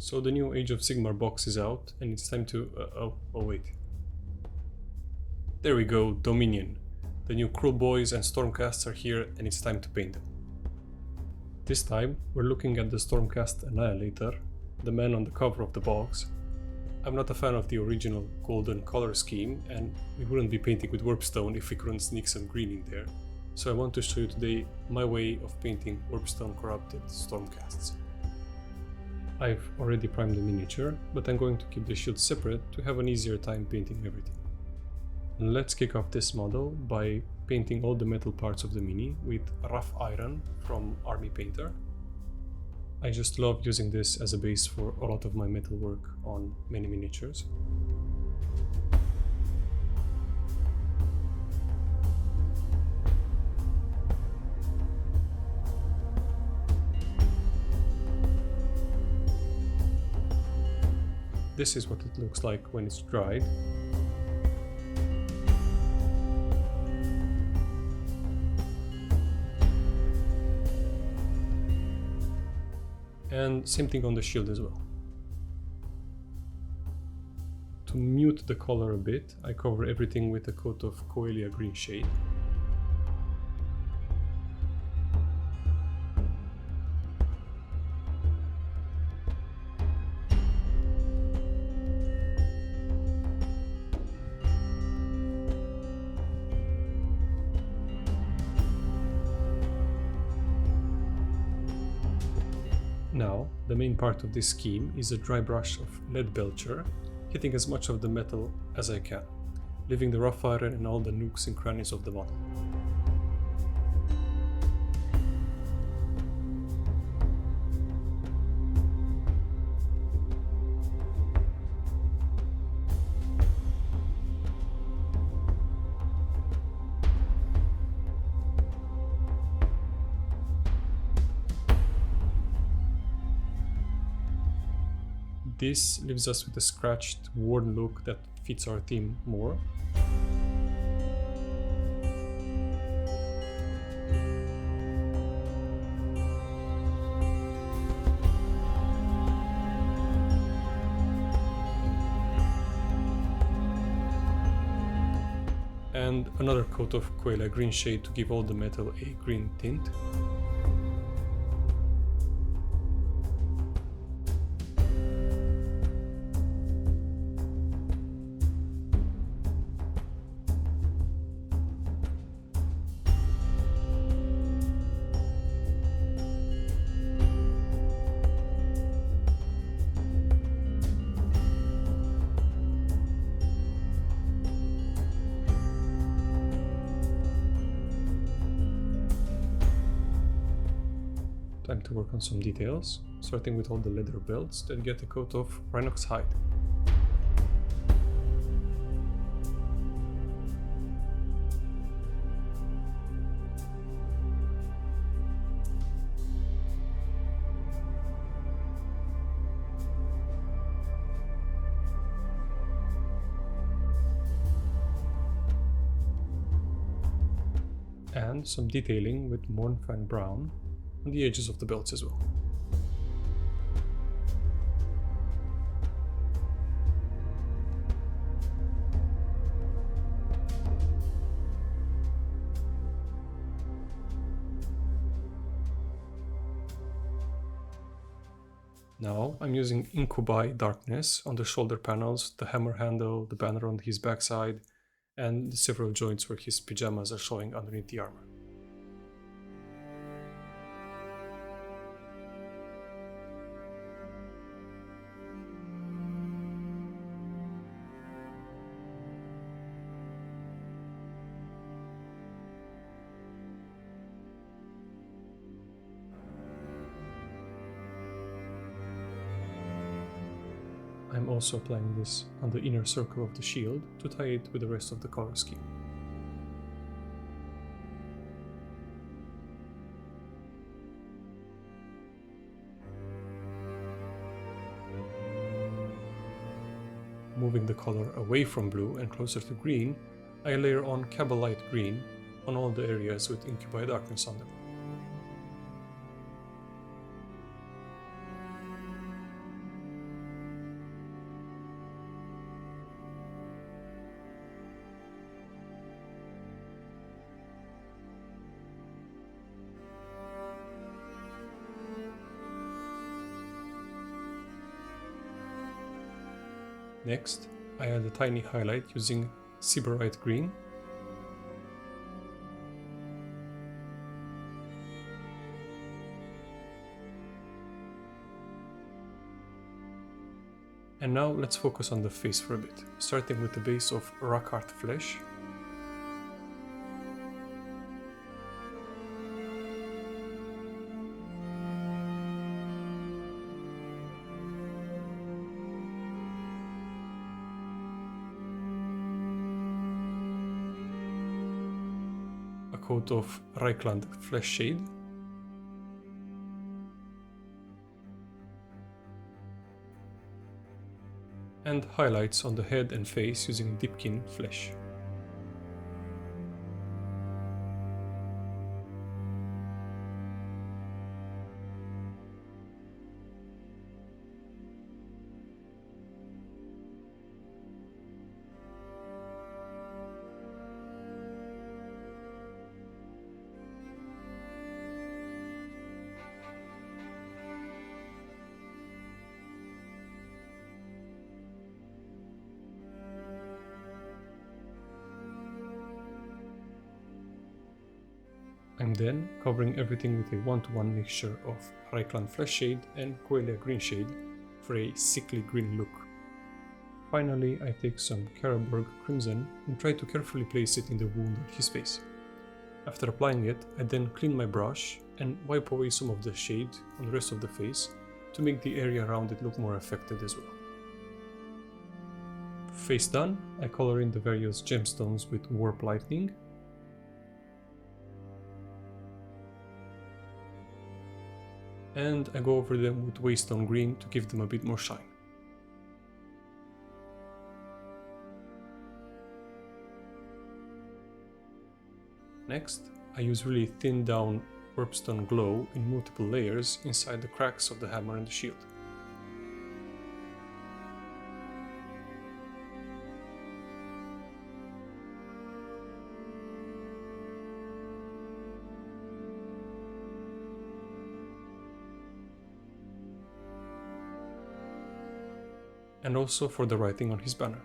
So the new Age of Sigmar box is out, and it's time to... oh wait. There we go, Dominion. The new Cruel Boys and Stormcasts are here, and it's time to paint them. This time, we're looking at the Stormcast Annihilator, the man on the cover of the box. I'm not a fan of the original golden color scheme, and we wouldn't be painting with Warpstone if we couldn't sneak some green in there. So I want to show you today my way of painting Warpstone corrupted Stormcasts. I've already primed the miniature, but I'm going to keep the shield separate to have an easier time painting everything. And let's kick off this model by painting all the metal parts of the mini with rough iron from Army Painter. I just love using this as a base for a lot of my metal work on many miniatures. This is what it looks like when it's dried. And same thing on the shield as well. To mute the color a bit, I cover everything with a coat of Coelia Greenshade. Now, the main part of this scheme is a dry brush of Leadbelcher, hitting as much of the metal as I can, leaving the rough iron in all the nooks and crannies of the model. This leaves us with a scratched, worn look that fits our theme more. And another coat of Coelia Greenshade to give all the metal a green tint. Time to work on some details, starting with all the leather belts that get a coat of Rhinox Hide. And some detailing with Mournfang Brown on the edges of the belts as well. Now I'm using Incubi Darkness on the shoulder panels, the hammer handle, the banner on his backside, and the several joints where his pajamas are showing underneath the armor. I'm also applying this on the inner circle of the shield to tie it with the rest of the color scheme. Moving the color away from blue and closer to green, I layer on Kabalite Green on all the areas with Incubi Darkness on them. Next, I add a tiny highlight using Sybarite Green. And now let's focus on the face for a bit, starting with the base of Rakarth Flesh. A coat of Reikland Fleshshade. And highlights on the head and face using Deepkin Flesh. I'm then covering everything with a 1-to-1 mixture of Reikland Fleshshade and Coelia Greenshade for a sickly green look. Finally, I take some Carroburg Crimson and try to carefully place it in the wound on his face. After applying it, I then clean my brush and wipe away some of the shade on the rest of the face to make the area around it look more affected as well. Face done, I color in the various gemstones with Warplightning. And I go over them with Waystone Green to give them a bit more shine. Next, I use really thinned down Warpstone Glow in multiple layers inside the cracks of the hammer and the shield. And also for the writing on his banner.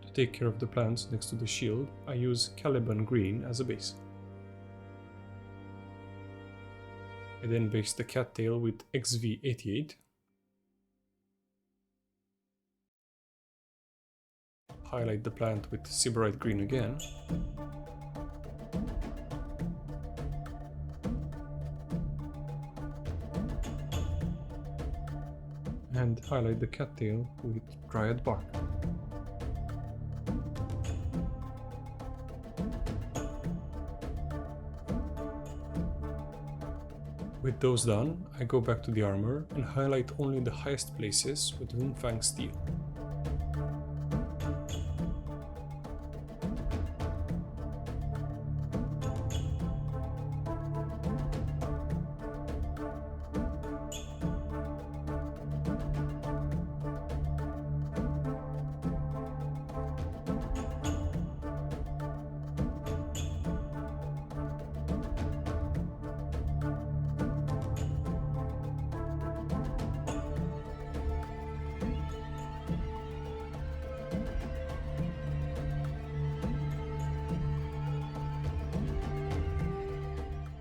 To take care of the plants next to the shield, I use Caliban Green as a base. I then base the cattail with XV88. Highlight the plant with Sybarite Green again. And highlight the cattail with Dryad Bark. With those done, I go back to the armor and highlight only the highest places with Runefang Steel.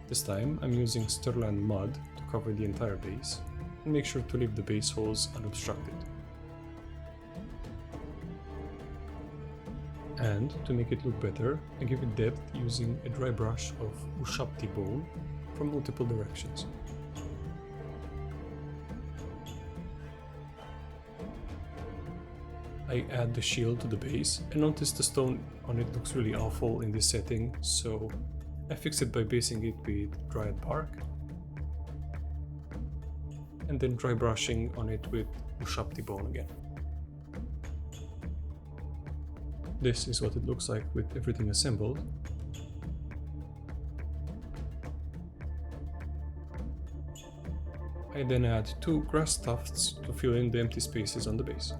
This time I'm using Stirland Mud to cover the entire base and make sure to leave the base holes unobstructed. And to make it look better, I give it depth using a dry brush of Ushabti Bone from multiple directions. I add the shield to the base and notice the stone on it looks really awful in this setting, so I fix it by basing it with Dryad Bark and then dry brushing on it with Ushabti Bone again. This is what it looks like with everything assembled. I then add 2 grass tufts to fill in the empty spaces on the base.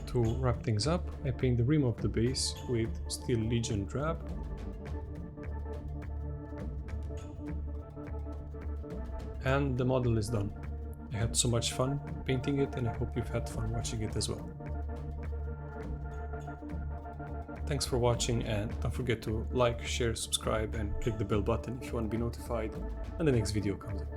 To wrap things up, I paint the rim of the base with Steel Legion Drab, and the model is done. I had so much fun painting it, and I hope you've had fun watching it as well. Thanks for watching, and don't forget to like, share, subscribe, and click the bell button if you want to be notified when the next video comes out.